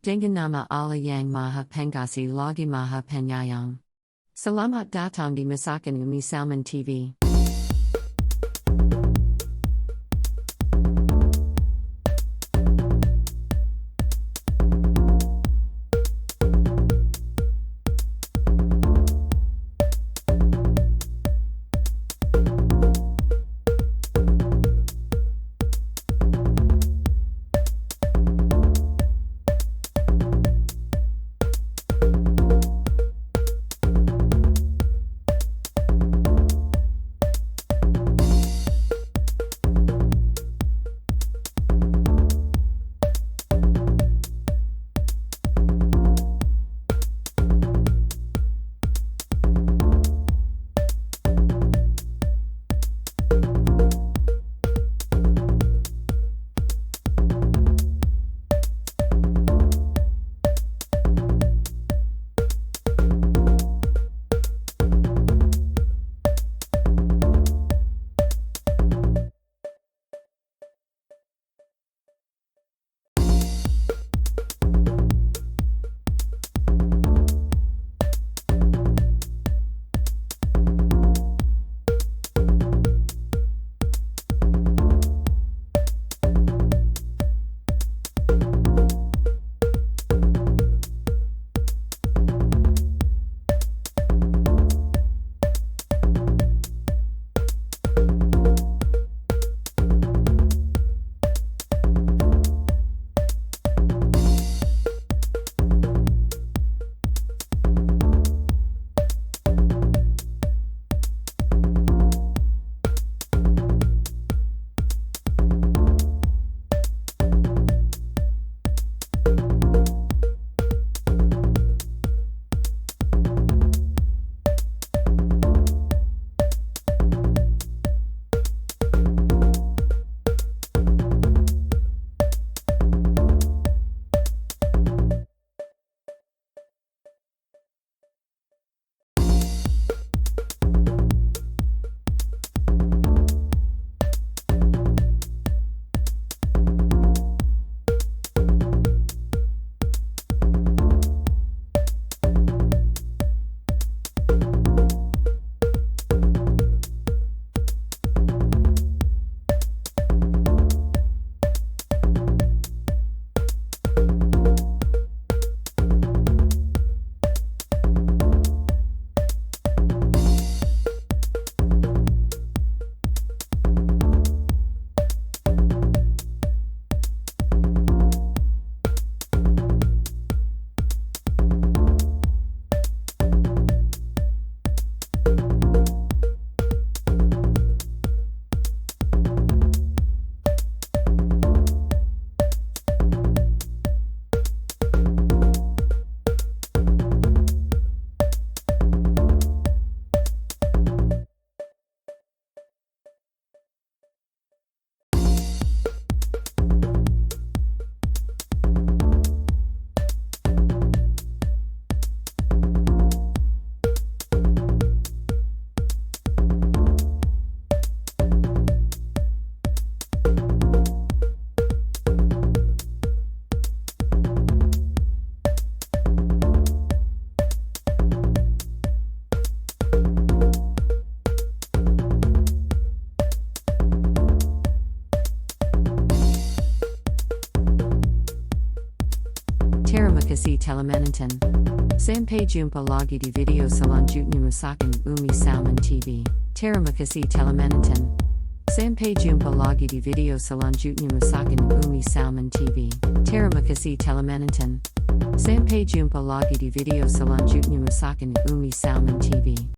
Dengan nama Allah yang maha pengasih lagi maha penyayang. Selamat datang di Masakan Umi Salman TV. Terima kasih telah menonton. Sampai jumpa lagi di video selanjutnya Masakan Umi Salman TV. Terima kasih telah menonton. Sampai jumpa lagi di video selanjutnya Masakan Umi Salman TV. Terima kasih telah menonton. Sampai jumpa lagi di video selanjutnya Masakan Umi Salman TV.